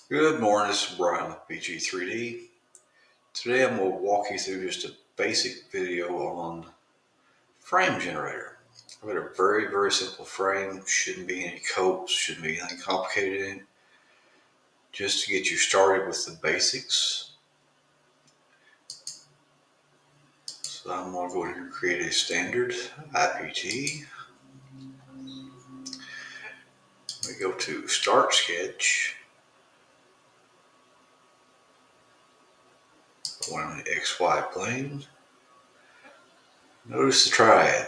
Good morning, this is Brian with BG3D. Today I'm going to walk you through just a basic video on frame generator. I've got a very simple frame, shouldn't be any copes, shouldn't be anything complicated in it. Just to get you started with the basics. So I'm going to go ahead and create a standard IPT. We go to Start Sketch. Go on the XY plane. Notice the triad.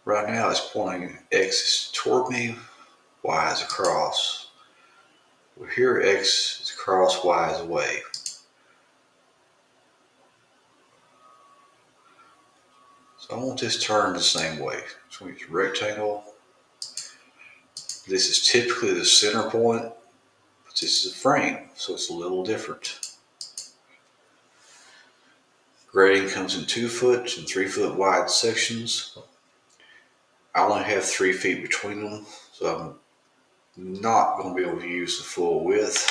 Right now it's pointing X toward me, Y is across. Well, here X is across, Y is away. So I want this turned the same way. So we use a rectangle. This is typically the center point, but this is a frame, so it's a little different. Grading comes in 2 foot and 3 foot wide sections. I only have 3 feet between them, so I'm not going to be able to use the full width.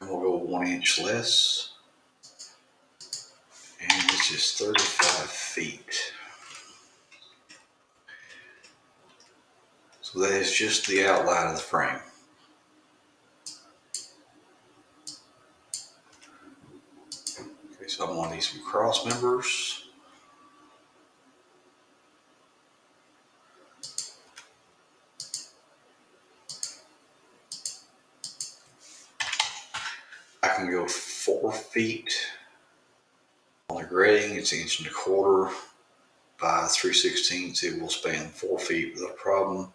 I'm going to go 1 inch less, and it's just 35 feet. So that is just the outline of the frame. Okay, so I'm going to need some cross members. I can go 4 feet on the grading. It's 1.25 inches by 3/16. It will span 4 feet without a problem.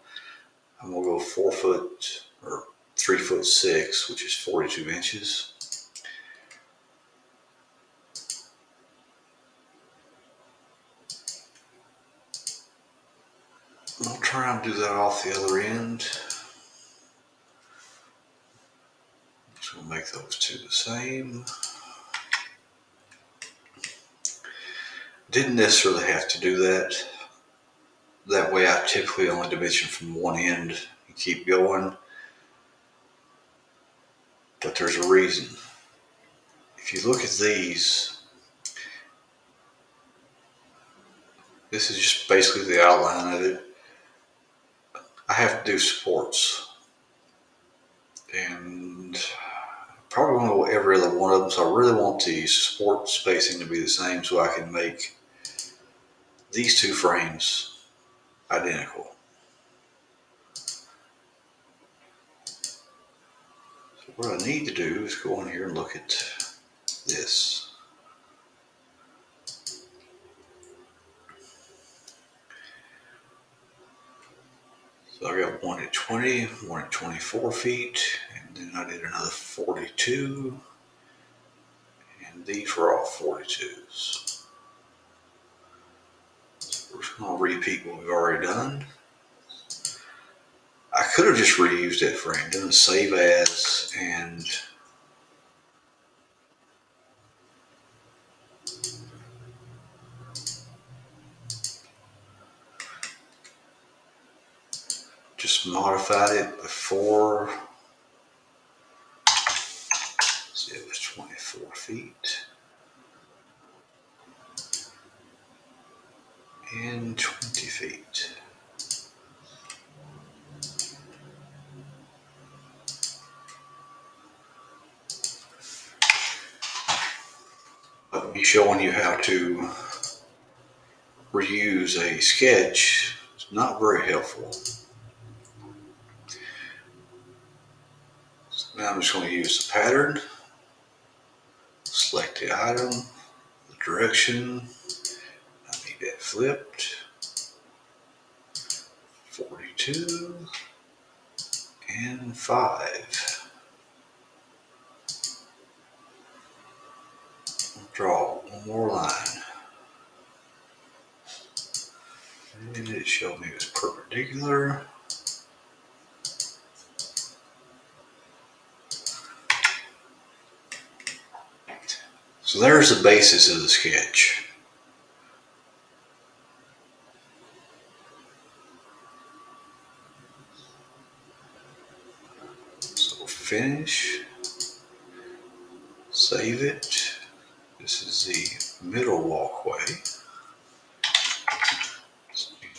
I'm going to go 4 foot or 3'6", which is 42 inches. I'll try and do that off the other end. Just going to make those two the same. Didn't necessarily have to do that. That way I typically only dimension from one end and keep going. But there's a reason. If you look at these, this is just basically the outline of it. I have to do supports. And probably want to go every other one of them. So I really want the support spacing to be the same so I can make these two frames identical. So what I need to do is go in here and look at this. So I got one at 20, one at 24 feet, and then I did another 42, and these were all 42s. So we're just going to repeat what we've already done. I could have just reused that frame, done a save as, and just modified it before. See, it was 24 feet and 20 feet. But me showing you how to reuse a sketch is not very helpful. So now I'm just going to use the pattern, select the item, the direction. I need that flipped. 42 and 5. I'll draw one more line. And it showed me it was perpendicular. So there's the basis of the sketch. finish, save it. This is the middle walkway.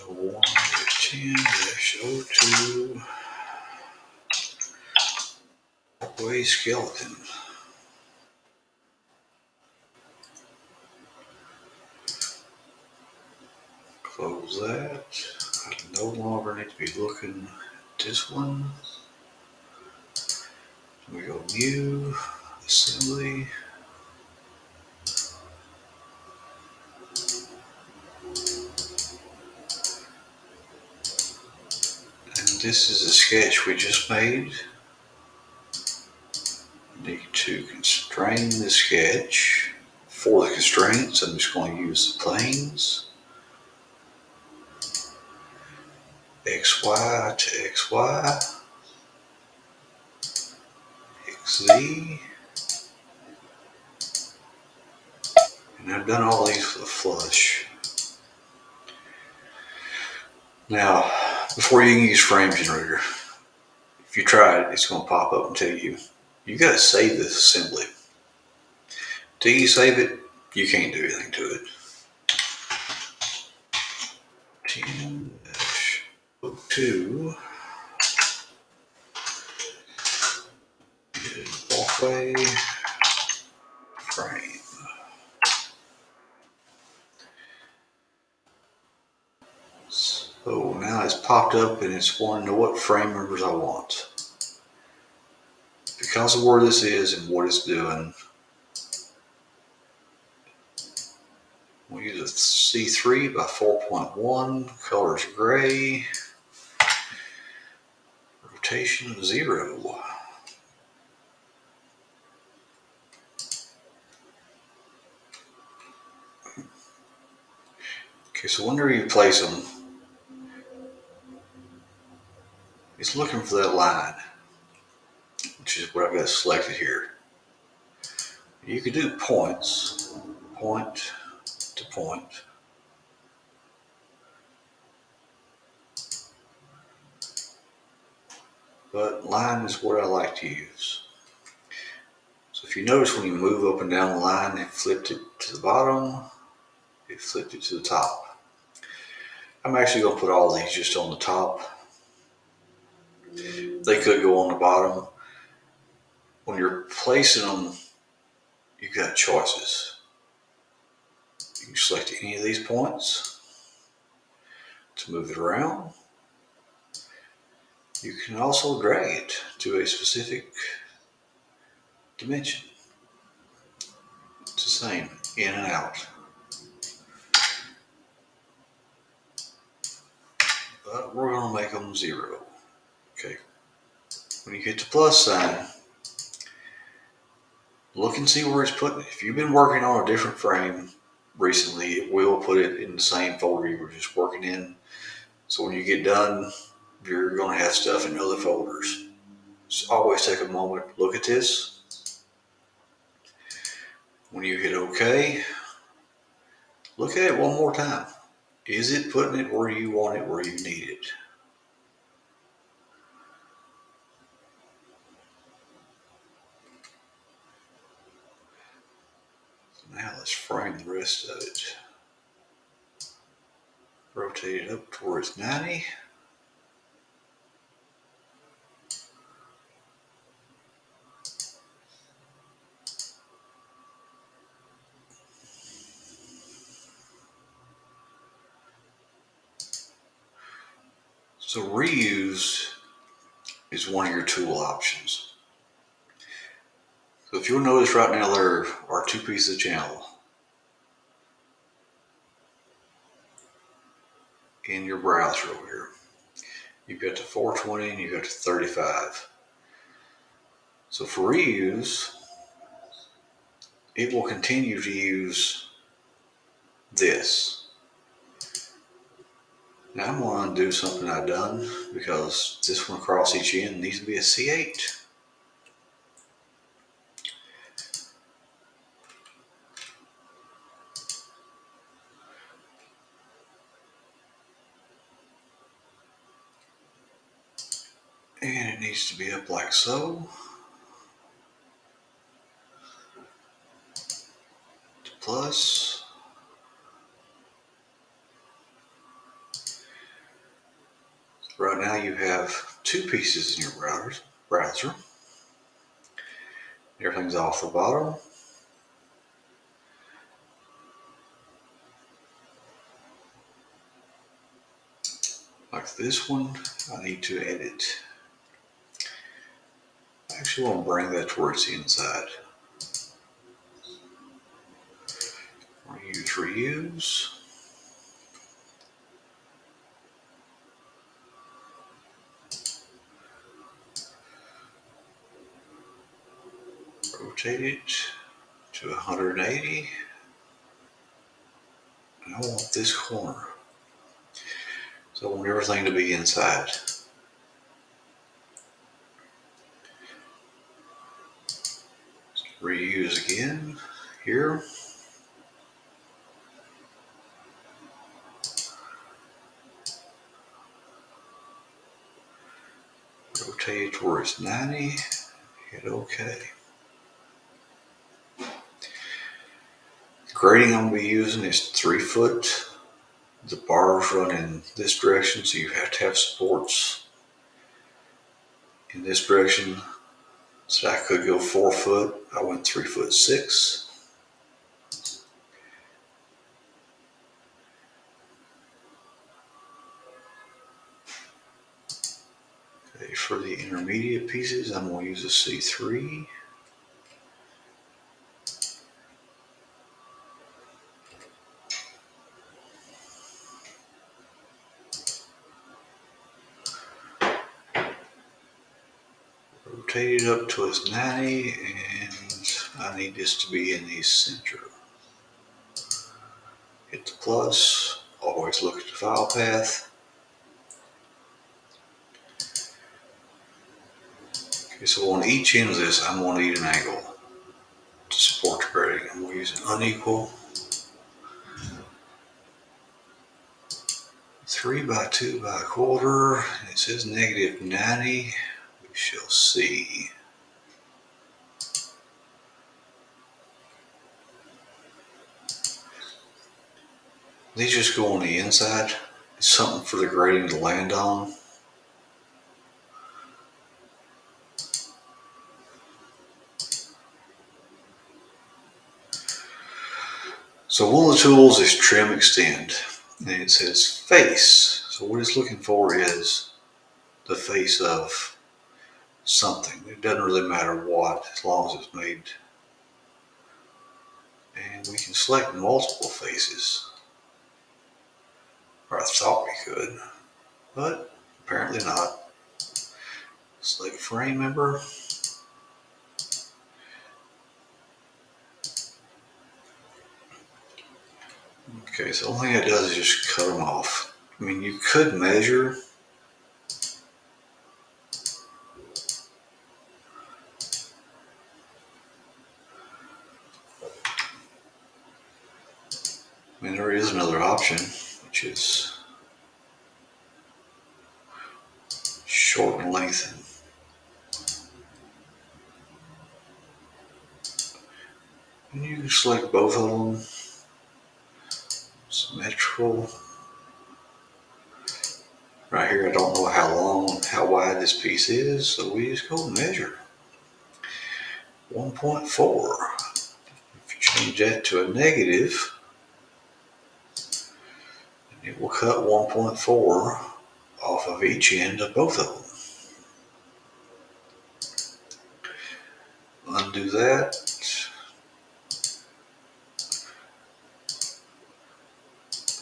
01, 10-02 walkway skeleton. Close that. I no longer need to be looking at this one. We go new, assembly. And this is a sketch we just made. Need to constrain the sketch. For the constraints, I'm just going to use the planes. XY to XY. XZ. And I've done all these for the flush. Now, before you can use Frame Generator, if you try it, it's going to pop up and tell you, you got to save this assembly. Till you save it, you can't do anything to it. 10-02 walkway frame. So now it's popped up and it's wanting to know what frame numbers I want. Because of where this is and what it's doing, we'll use a C3 by 4.1, color's gray, rotation 0. Okay, so whenever you place them, it's looking for that line, which is what I've got selected here. You could do points, point to point. But line is what I like to use. So if you notice when you move up and down the line, it flipped it to the bottom, it flipped it to the top. I'm actually going to put all these just on the top. They could go on the bottom. When you're placing them, you've got choices. You can select any of these points to move it around. You can also drag it to a specific dimension. It's the same, in and out. But we're going to make them 0. Okay. When you hit the plus sign, look and see where it's putting it. If you've been working on a different frame recently, it will put it in the same folder you were just working in. So when you get done, you're going to have stuff in other folders. So always take a moment, look at this. When you hit OK, look at it one more time. Is it putting it where you want it, where you need it? Now let's frame the rest of it. Rotate it up towards 90. So reuse is one of your tool options. So if you'll notice right now, there are 2 pieces of channel in your browser over here. You've got the 420 and you've got the 35. So for reuse, it will continue to use this. Now I'm going to undo something I've done because this one across each end needs to be a C8. And it needs to be up like so. plus. Right now you have two pieces in your browser. Everything's off the bottom. Like this one, I need to edit. I actually want to bring that towards the inside. Reuse. Rotate it to 180. And I want this corner. So I want everything to be inside. Reuse again here. Rotate it towards 90. Hit OK. The grading I'm going to be using is 3 foot. The bars run in this direction, so you have to have supports in this direction. So I could go 4 foot. I went 3'6". Okay, for the intermediate pieces, I'm going to use a C3. Rotate it up to its 90, and I need this to be in the center. Hit the plus, always look at the file path. Okay, so on each end of this, I'm going to need an angle to support the grading. I'm going to use an unequal 3 by 2 by a quarter. It says -90. We shall see. These just go on the inside. It's something for the grading to land on. So one of the tools is trim extend, and it says face. So what it's looking for is the face of something. It doesn't really matter what, as long as it's made. And we can select multiple faces. Or I thought we could, but apparently not. Select frame member. Okay, so the only thing it does is just cut them off. I mean, you could measure. I mean, there is another option, which is shorten, lengthen. And you can select both of them. Symmetrical. Right here, I don't know how wide this piece is, so we just go measure. 1.4. If you change that to a negative, it will cut 1.4 off of each end of both of them. Undo that.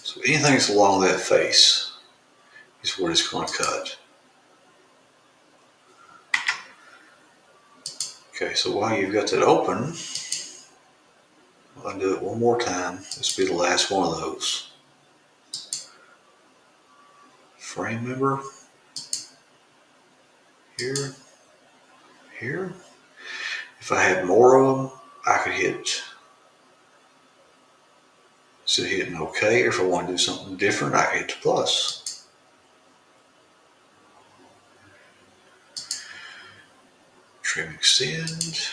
So anything that's along that face is what it's going to cut. Okay, so while you've got that open, I'll do it one more time. This will be the last one of those. Frame member. Here. Here. If I had more of them, I could hit. So hitting OK. If I want to do something different, I hit the plus. Trim extend.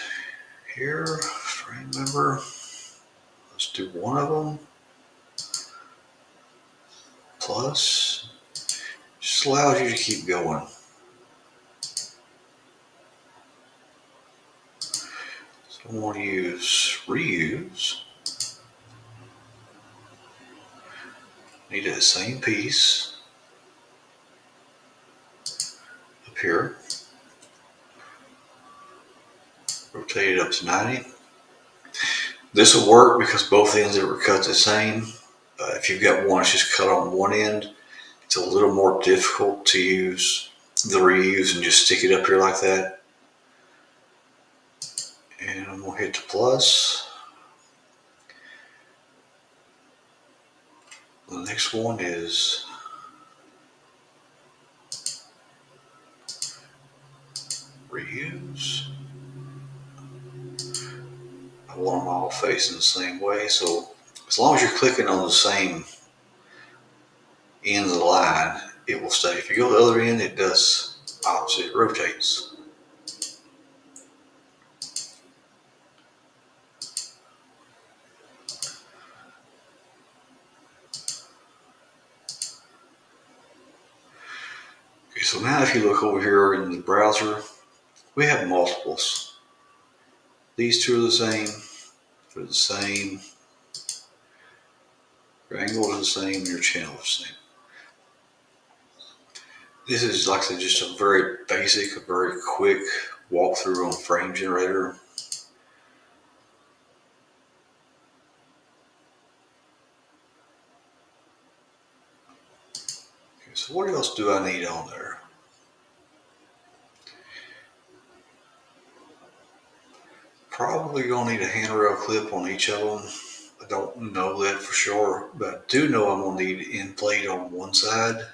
Here. Frame member. Let's do one of them. Plus, just allows you to keep going. So I'm going to use reuse. Need that same piece up here. Rotate it up to 90. This will work because both ends of it were cut the same. If you've got one that's just cut on one end, it's a little more difficult to use the reuse and just stick it up here like that. And I'm going to hit the plus. The next one is reuse. I want them all facing the same way, so as long as you're clicking on the same end of the line, it will stay. If you go to the other end, it does opposite, it rotates. Okay, so now if you look over here in the browser, we have multiples. These two are the same, they're the same, your angle is the same, your channel is the same. This is, like I said, just a very basic, a very quick walkthrough on frame generator. Okay, so what else do I need on there? Probably gonna need a handrail clip on each of them. I don't know that for sure, but I do know I'm gonna need an end plate on one side.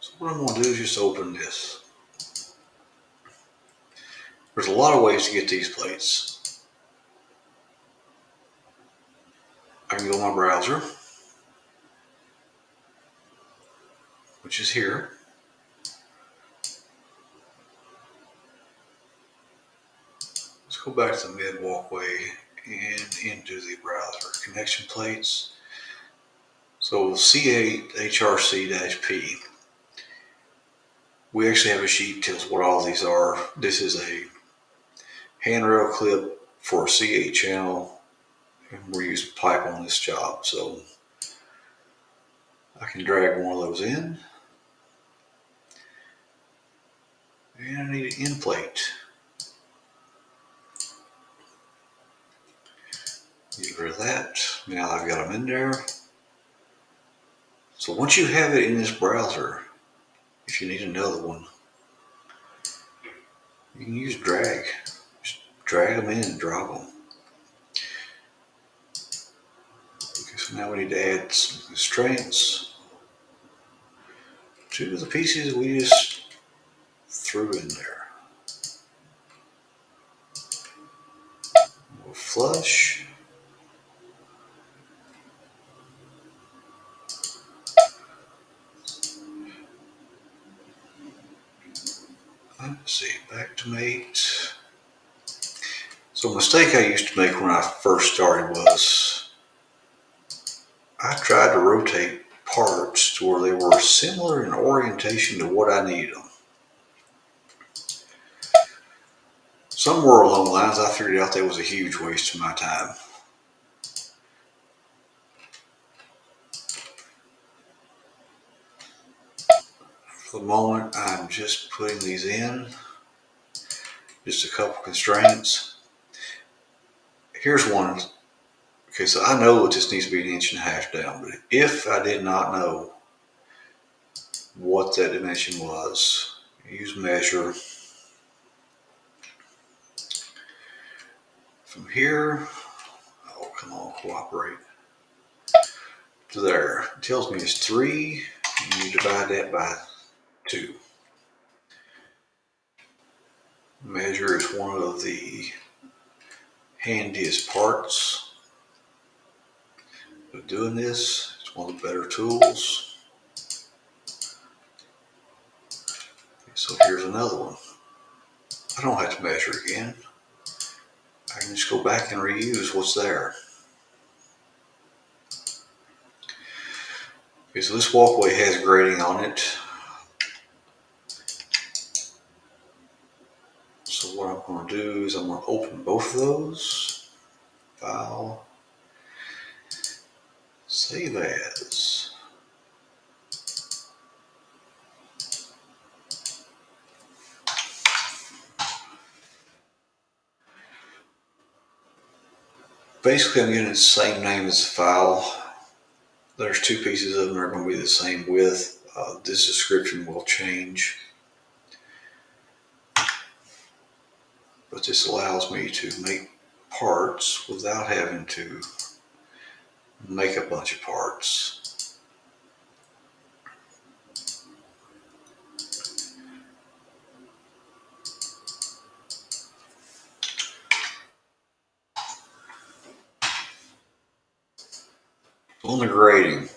So what I'm gonna do is just open this. There's a lot of ways to get these plates. I can go to my browser, which is here. Let's go back to the mid walkway and into the browser. Connection plates. So C8 HRC-P. We actually have a sheet that tells what all these are. This is a handrail clip for a C8 channel, and we're using pipe on this job. So I can drag one of those in, and I need an end plate. Get rid of that. Now I've got them in there. So once you have it in this browser, if you need another one, you can use drag. Just drag them in and drop them. Okay, so now we need to add some constraints to the pieces we just threw in there. We'll flush. Let's see, back to mate. So a mistake I used to make when I first started was I tried to rotate parts to where they were similar in orientation to what I needed them. Somewhere along the lines I figured out that was a huge waste of my time. For the moment, I'm just putting these in. Just a couple constraints. Here's one. Okay, so I know that this needs to be 1.5 inches down, but if I did not know what that dimension was, use measure. From here, oh come on, cooperate, to there. It tells me it's 3, and you divide that by 2. Measure is one of the handiest parts of doing this. It's one of the better tools. So here's another one. I don't have to measure again. I can just go back and reuse what's there. Okay, so this walkway has grading on it. So what I'm going to do is I'm going to open both of those. File. Save as. Basically, I'm getting the same name as the file. There's two pieces of them that are going to be the same width. This description will change. But this allows me to make parts without having to make a bunch of parts. On the grading,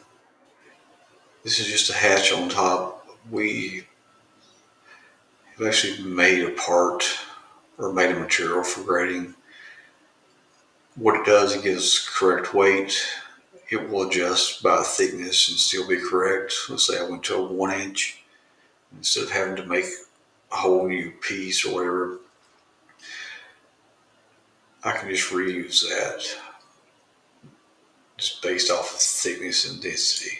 this is just a hatch on top. We have actually made a part or made a material for grading. What it does, it gives correct weight. It will adjust by thickness and still be correct. Let's say I went to a 1 inch. Instead of having to make a whole new piece or whatever, I can just reuse that just based off of thickness and density.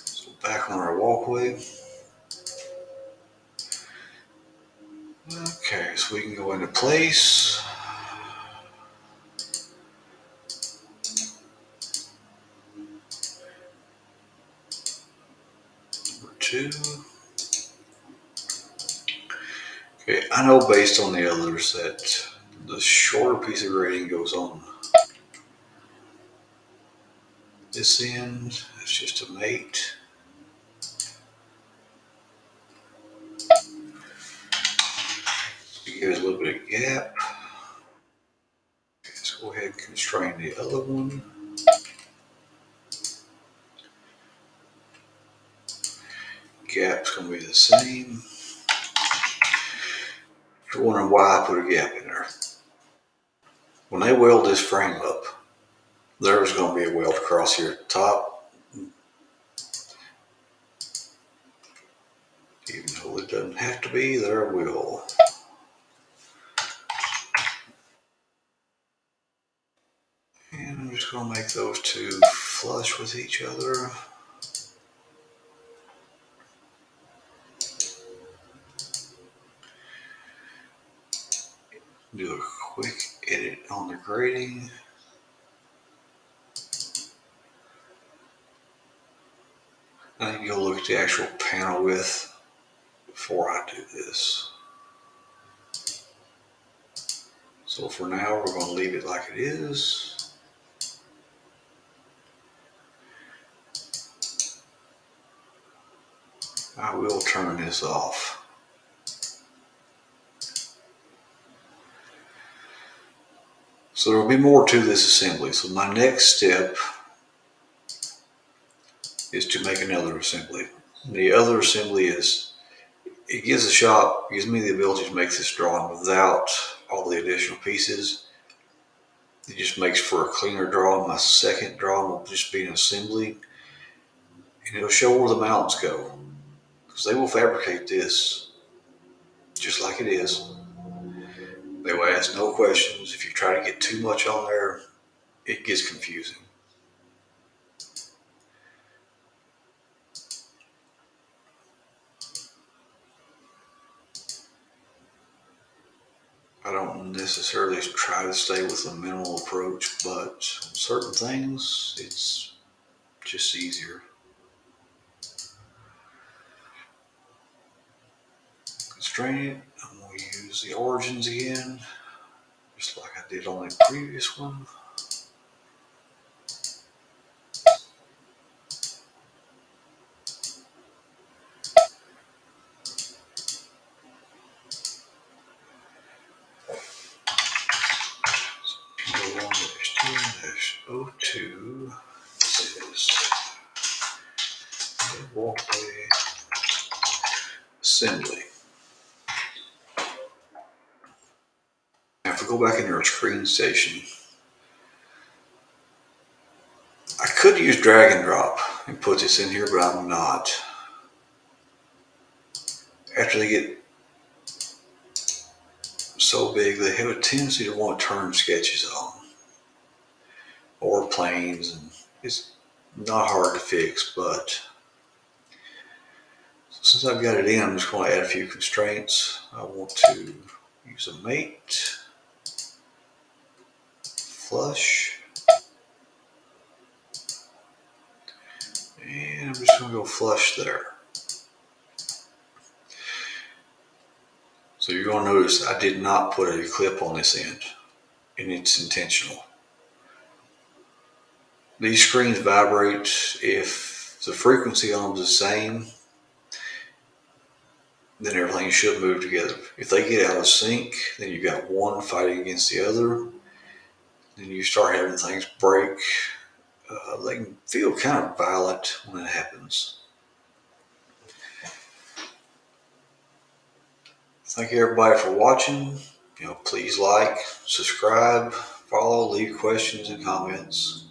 So back on our walkway. Okay, so we can go into place. Number 2. Okay, I know based on the others that the shorter piece of grading goes on this end. It's just a mate. Give it a little bit of gap. Okay, let's go ahead and constrain the other one. Gap's going to be the same. If you're wondering why I put a gap in there, when they weld this frame up, there's going to be a weld across here at the top. Even though it doesn't have to be, there will. And I'm just going to make those two flush with each other. Do a quick edit on the grading. I need to go look at the actual panel width before I do this. So for now, we're going to leave it like it is. I will turn this off. So there will be more to this assembly. So my next step is to make another assembly. The other assembly is, it gives the shop, gives me the ability to make this drawing without all the additional pieces. It just makes for a cleaner drawing. My second drawing will just be an assembly, and it'll show where the mounts go, because they will fabricate this just like it is. They will ask no questions. If you try to get too much on there, it gets confusing. I don't necessarily try to stay with a minimal approach, but certain things, it's just easier. Constrain it. I'm going to use the origins again, just like I did on the previous one. Go on to HTML-02. is walkway assembly. Now if we go back into our screen station, I could use drag and drop and put this in here, but I'm not. After they get so big, they have a tendency to want to turn sketches on or planes, and it's not hard to fix. But since I've got it in, I'm just going to add a few constraints. I want to use a mate, flush, and I'm just going to go flush there. So you're going to notice I did not put a clip on this end, and it's intentional. These screens vibrate if the frequency on them is the same, then everything should move together. If they get out of sync, then you've got one fighting against the other. Then you start having things break. They can feel kind of violent when it happens. Thank you everybody for watching. Please like, subscribe, follow, leave questions and comments.